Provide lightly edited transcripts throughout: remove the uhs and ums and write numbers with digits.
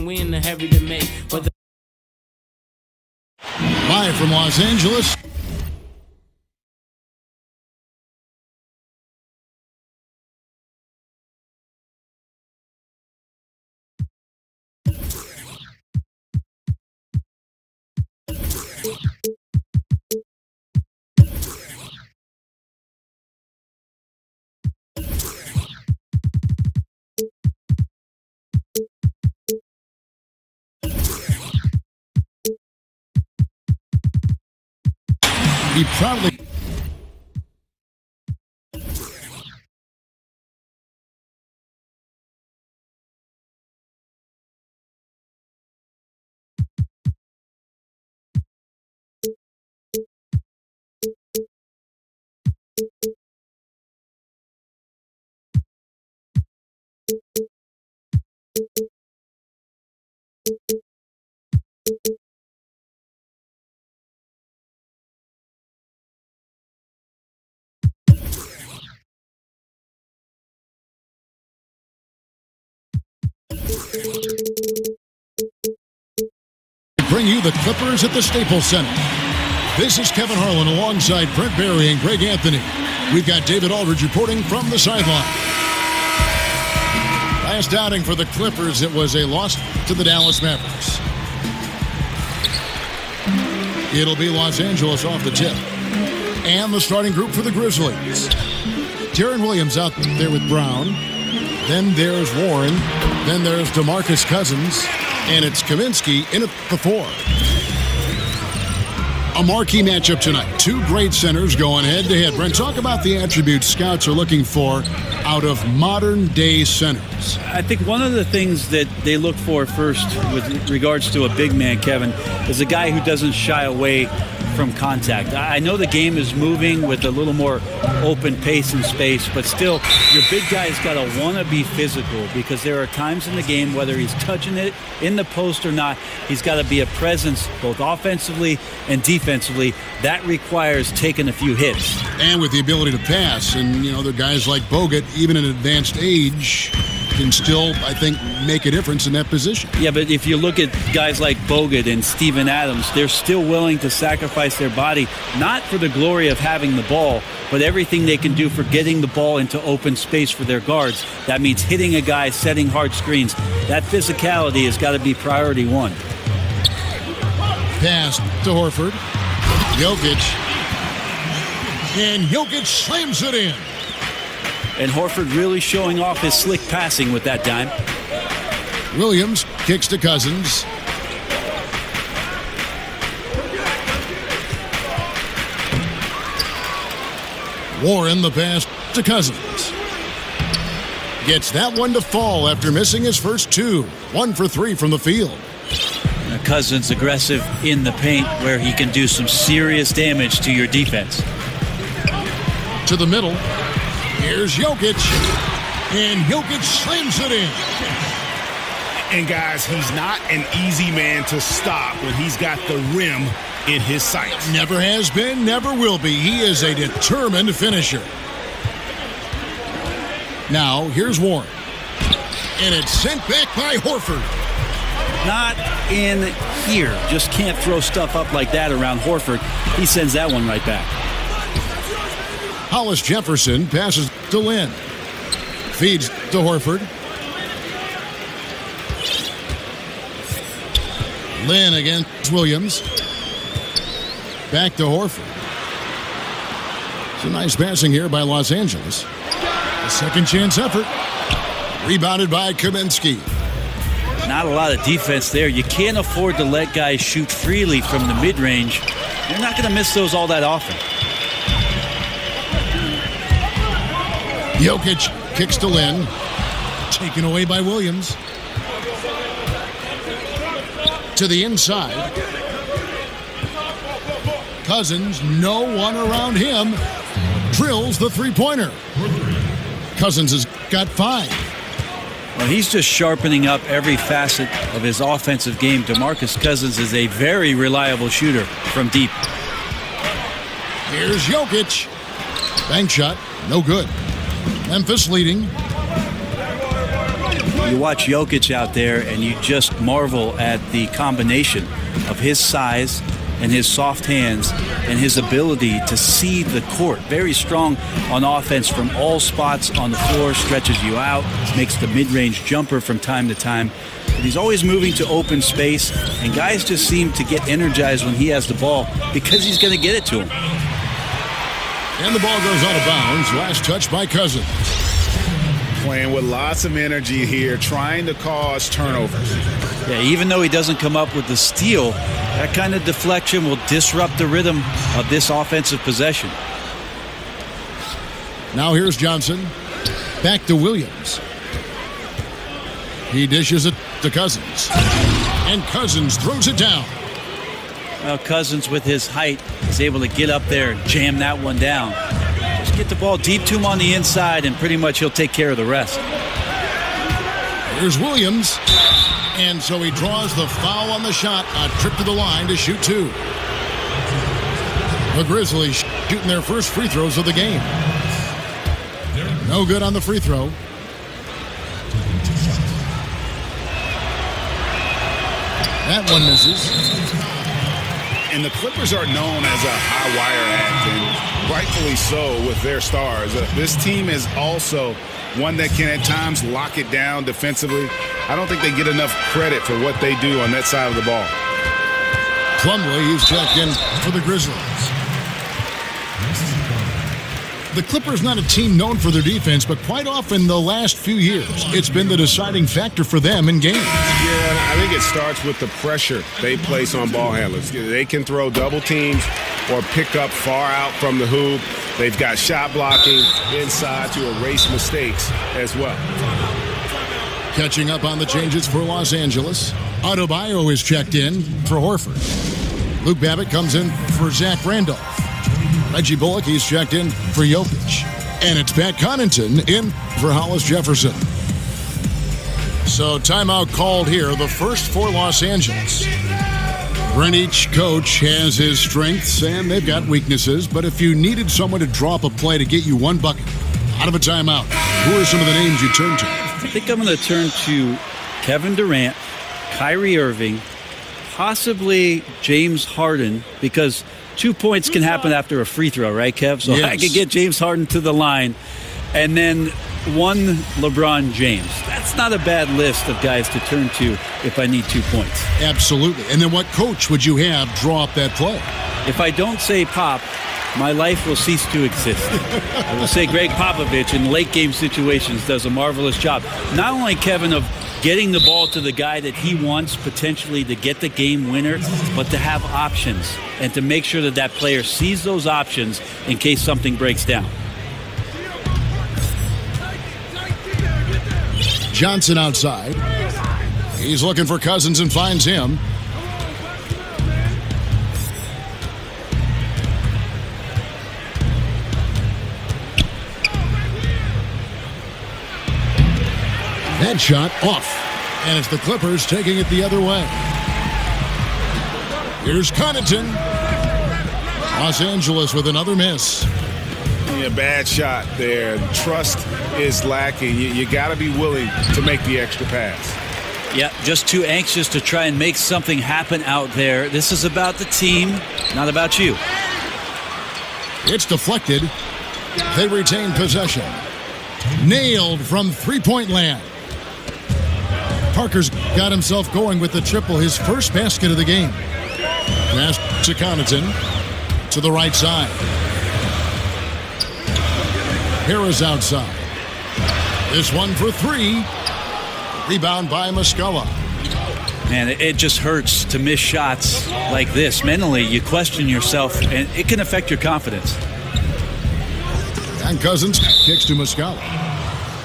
we in the hurry to make. But live from Los Angeles. He proudly bring you the Clippers at the Staples Center. This is Kevin Harlan alongside Brent Barry and Greg Anthony. We've got David Aldridge reporting from the sideline. Last outing for the Clippers, it was a loss to the Dallas Mavericks. It'll be Los Angeles off the tip. And the starting group for the Grizzlies. Deron Williams out there with Brown. Then there's Warren. Then there's DeMarcus Cousins. And it's Kaminsky in at the 4. A marquee matchup tonight. Two great centers going head-to-head. Brent, talk about the attributes scouts are looking for out of modern-day centers. I think one of the things that they look for first with regards to a big man, Kevin, is a guy who doesn't shy away from contact. I know the game is moving with a little more open pace and space, but still, your big guy's got to want to be physical because there are times in the game, whether he's touching it in the post or not, he's got to be a presence both offensively and defensively. That requires taking a few hits. And with the ability to pass, and, you know, there are guys like Bogut, even at advanced age, can still, I think, make a difference in that position. Yeah, but if you look at guys like Bogut and Steven Adams, they're still willing to sacrifice their body, not for the glory of having the ball, but everything they can do for getting the ball into open space for their guards. That means hitting a guy, setting hard screens. That physicality has got to be priority one. Pass to Horford. Jokic. And Jokic slams it in. And Horford really showing off his slick passing with that dime. Williams kicks to Cousins. Warren the pass to Cousins. Gets that one to fall after missing his first two. 1 for 3 from the field. Cousins aggressive in the paint where he can do some serious damage to your defense. To the middle. Here's Jokic, and Jokic slams it in. And guys, he's not an easy man to stop when he's got the rim in his sights. Never has been, never will be. He is a determined finisher. Now, here's Warren. And it's sent back by Horford. Not in here. Just can't throw stuff up like that around Horford. He sends that one right back. Hollis Jefferson passes to Lynn. Feeds to Horford. Lynn against Williams. Back to Horford. It's a nice passing here by Los Angeles. A second chance effort. Rebounded by Kaminsky. Not a lot of defense there. You can't afford to let guys shoot freely from the mid-range. You're not going to miss those all that often. Jokic kicks to Lynn. Taken away by Williams. To the inside. Cousins, no one around him. Drills the three-pointer. Cousins has got 5. Well, he's just sharpening up every facet of his offensive game. DeMarcus Cousins is a very reliable shooter from deep. Here's Jokic. Bank shot, no good. Memphis leading. You watch Jokic out there, and you just marvel at the combination of his size and his soft hands and his ability to see the court. Very strong on offense from all spots on the floor, stretches you out, makes the mid-range jumper from time to time. But he's always moving to open space, and guys just seem to get energized when he has the ball because he's going to get it to him. And the ball goes out of bounds. Last touch by Cousins. Playing with lots of energy here, trying to cause turnovers. Yeah, even though he doesn't come up with the steal, that kind of deflection will disrupt the rhythm of this offensive possession. Now here's Johnson. Back to Williams. He dishes it to Cousins. And Cousins throws it down. Well, Cousins with his height is able to get up there and jam that one down. Just get the ball deep to him on the inside, and pretty much he'll take care of the rest. Here's Williams. And so he draws the foul on the shot. A trip to the line to shoot two. The Grizzlies shooting their first free throws of the game. No good on the free throw. That one misses. And the Clippers are known as a high-wire act, and rightfully so with their stars. This team is also one that can at times lock it down defensively. I don't think they get enough credit for what they do on that side of the ball. Plumlee is checked in for the Grizzlies. The Clippers not a team known for their defense, but quite often the last few years, it's been the deciding factor for them in games. Yeah, I think it starts with the pressure they place on ball handlers. They can throw double teams or pick up far out from the hoop. They've got shot blocking inside to erase mistakes as well. Catching up on the changes for Los Angeles. Adebayo is checked in for Horford. Luke Babbitt comes in for Zach Randolph. Reggie Bullock, he's checked in for Jokic. And it's Pat Connaughton in for Hollis Jefferson. So timeout called here, the first for Los Angeles. And each coach has his strengths and they've got weaknesses, but if you needed someone to drop a play to get you one bucket out of a timeout, who are some of the names you turn to? I think I'm going to turn to Kevin Durant, Kyrie Irving, possibly James Harden, because 2 points can happen after a free throw, right, Kev? So yes. I could get James Harden to the line. And then one LeBron James. That's not a bad list of guys to turn to if I need 2 points. Absolutely. And then what coach would you have draw up that play? If I don't say Pop, my life will cease to exist. I will say Greg Popovich in late game situations does a marvelous job. Not only, Kevin, of getting the ball to the guy that he wants potentially to get the game winner, but to have options and to make sure that that player sees those options in case something breaks down. Johnson outside. He's looking for Cousins and finds him. That shot off. And it's the Clippers taking it the other way. Here's Connaughton. Los Angeles with another miss. Yeah, bad shot there. Trust is lacking. You got to be willing to make the extra pass. Yeah, just too anxious to try and make something happen out there. This is about the team, not about you. It's deflected. They retain possession. Nailed from three-point land. Parker's got himself going with the triple, his first basket of the game. Pass to Connaughton to the right side. Harris outside. This one for three. Rebound by Muscala. Man, it just hurts to miss shots like this. Mentally, you question yourself, and it can affect your confidence. And Cousins kicks to Muscala.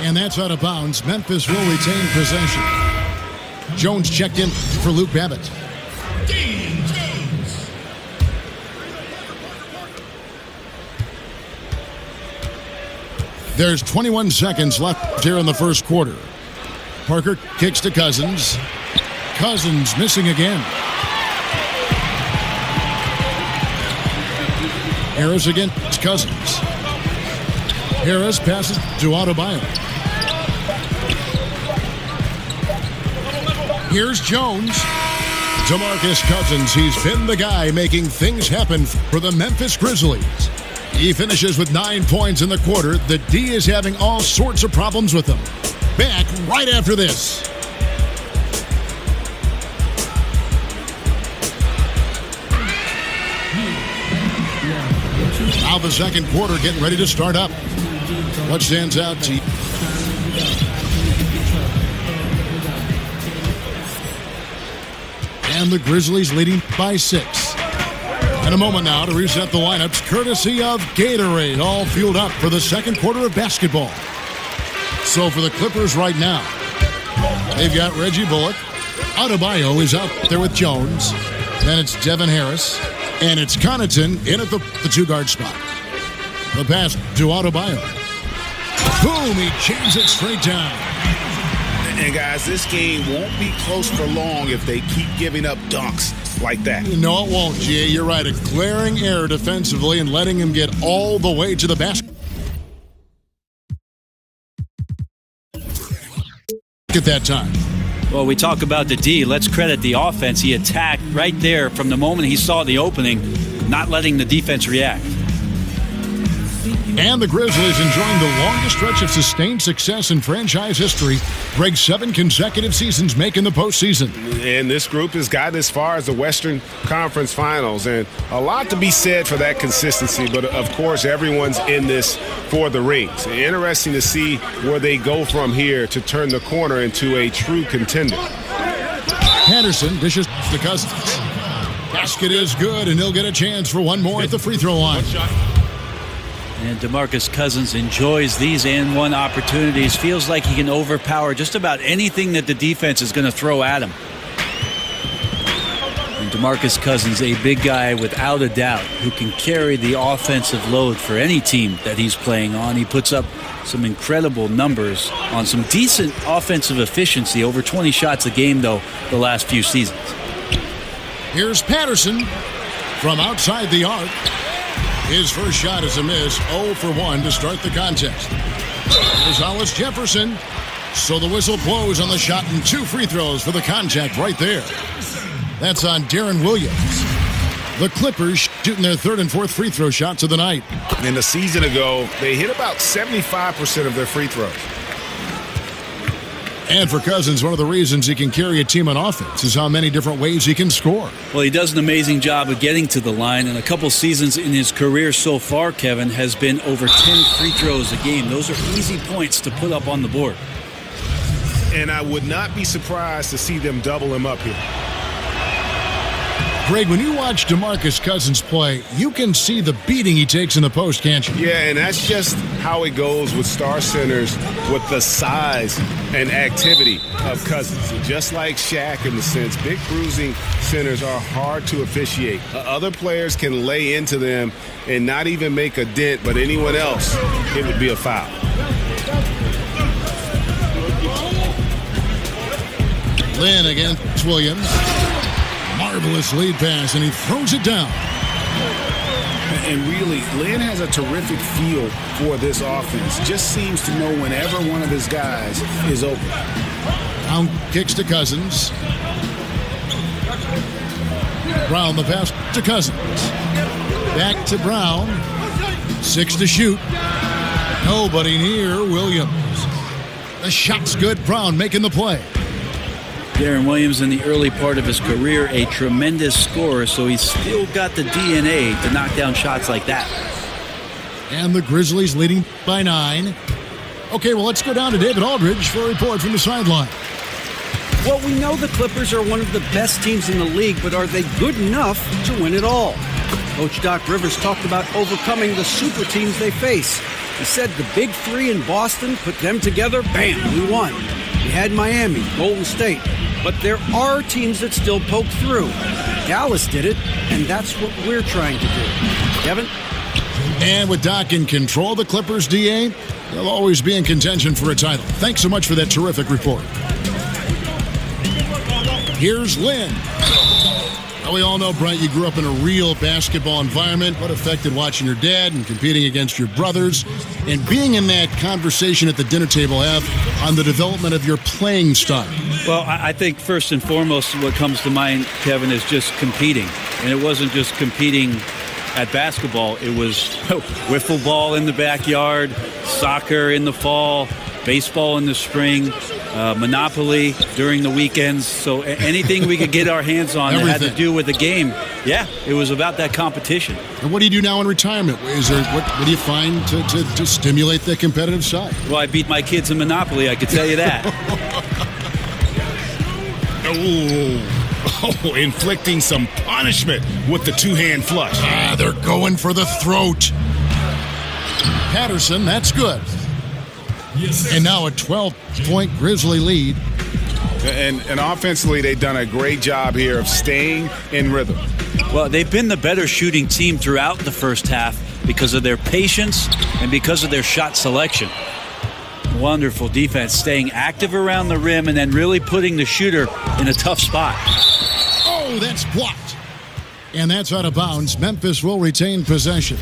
And that's out of bounds. Memphis will retain possession. Jones checked in for Luke Babbitt. There's 21 seconds left here in the first quarter. Parker kicks to Cousins. Cousins missing again. Harris against Cousins. Harris passes to Adebayo. Here's Jones. DeMarcus Cousins, he's been the guy making things happen for the Memphis Grizzlies. He finishes with 9 points in the quarter. The D is having all sorts of problems with him. Back right after this. Now the second quarter getting ready to start up. What stands out to you? And the Grizzlies leading by 6. And a moment now to reset the lineups, courtesy of Gatorade, all fueled up for the second quarter of basketball. So for the Clippers right now, they've got Reggie Bullock. Adebayo is out there with Jones. Then it's Devin Harris. And it's Connaughton in at the two-guard spot. The pass to Adebayo. Boom, he jams it straight down. And guys, this game won't be close for long if they keep giving up dunks like that. No, it won't, G.A. You're right. A glaring error defensively and letting him get all the way to the basket. At that time. Well, we talk about the D. Let's credit the offense. He attacked right there from the moment he saw the opening, not letting the defense react. And the Grizzlies enjoying the longest stretch of sustained success in franchise history. Breaks 7 consecutive seasons making the postseason. And this group has gotten as far as the Western Conference Finals. And a lot to be said for that consistency. But, of course, everyone's in this for the rings. Interesting to see where they go from here to turn the corner into a true contender. Henderson dishes to Cousins. Basket is good, and he'll get a chance for one more at the free throw line. And DeMarcus Cousins enjoys these and one opportunities. Feels like he can overpower just about anything that the defense is going to throw at him. And DeMarcus Cousins, a big guy without a doubt, who can carry the offensive load for any team that he's playing on. He puts up some incredible numbers on some decent offensive efficiency. Over 20 shots a game, though, the last few seasons. Here's Patterson from outside the arc. His first shot is a miss, 0 for 1 to start the contest. Here's Hollis Jefferson. So the whistle blows on the shot and 2 free throws for the contact right there. That's on Darren Williams. The Clippers shooting their 3rd and 4th free throw shots of the night. And a season ago, they hit about 75% of their free throws. And for Cousins, one of the reasons he can carry a team on offense is how many different ways he can score. Well, he does an amazing job of getting to the line, and a couple seasons in his career so far, Kevin, has been over 10 free throws a game. Those are easy points to put up on the board. And I would not be surprised to see them double him up here. Greg, when you watch DeMarcus Cousins play, you can see the beating he takes in the post, can't you? Yeah, and that's just how it goes with star centers, with the size and activity of Cousins. And just like Shaq in the sense, big bruising centers are hard to officiate. Other players can lay into them and not even make a dent, but anyone else, it would be a foul. Lynn against Williams. Marvelous lead pass, and he throws it down. And really, Lynn has a terrific feel for this offense. Just seems to know whenever one of his guys is open. Brown kicks to Cousins. Brown the pass to Cousins. Back to Brown. 6 to shoot. Nobody near Williams. The shot's good. Brown making the play. Darren Williams in the early part of his career, a tremendous scorer, so he's still got the DNA to knock down shots like that. And the Grizzlies leading by 9. Okay, well, let's go down to David Aldridge for a report from the sideline. Well, we know the Clippers are one of the best teams in the league, but are they good enough to win it all? Coach Doc Rivers talked about overcoming the super teams they face. He said the big 3 in Boston, put them together, bam, we won. We had Miami, Golden State. But there are teams that still poke through. Dallas did it, and that's what we're trying to do. Kevin? And with Doc in control, the Clippers, DA, they'll always be in contention for a title. Thanks so much for that terrific report. Here's Lynn. Now, we all know, Brent, you grew up in a real basketball environment. What affected watching your dad and competing against your brothers and being in that conversation at the dinner table have on the development of your playing style? Well, I think first and foremost what comes to mind, Kevin, is just competing. And it wasn't just competing at basketball. It was wiffle ball in the backyard, soccer in the fall, baseball in the spring, Monopoly during the weekends. So anything we could get our hands on that had to do with the game, yeah, it was about that competition. And what do you do now in retirement? What do you find to stimulate the competitive side? Well, I beat my kids in Monopoly, I could tell you that. Inflicting some punishment with the two-hand flush. They're going for the throat. Patterson, that's good. And now a 12-point Grizzly lead. And offensively, they've done a great job here of staying in rhythm. Well, they've been the better shooting team throughout the first half because of their patience and because of their shot selection. Wonderful defense, staying active around the rim and then really putting the shooter in a tough spot. Oh, that's blocked. And that's out of bounds. Memphis will retain possession.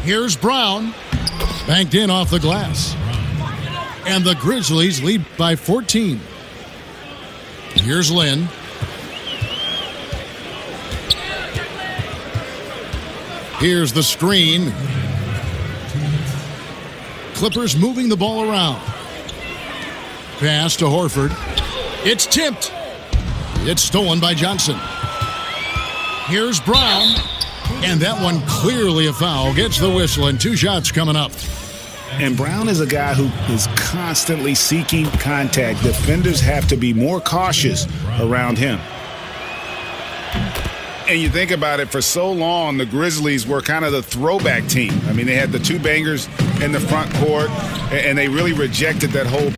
Here's Brown. Banked in off the glass. And the Grizzlies lead by 14. Here's Lynn. Here's the screen. Clippers moving the ball around. Pass to Horford. It's tipped. It's stolen by Johnson. Here's Brown. And that one clearly a foul. Gets the whistle and 2 shots coming up. And Brown is a guy who is constantly seeking contact. Defenders have to be more cautious around him. And you think about it, for so long, the Grizzlies were kind of the throwback team. I mean, they had the 2 bangers in the front court, and they really rejected that whole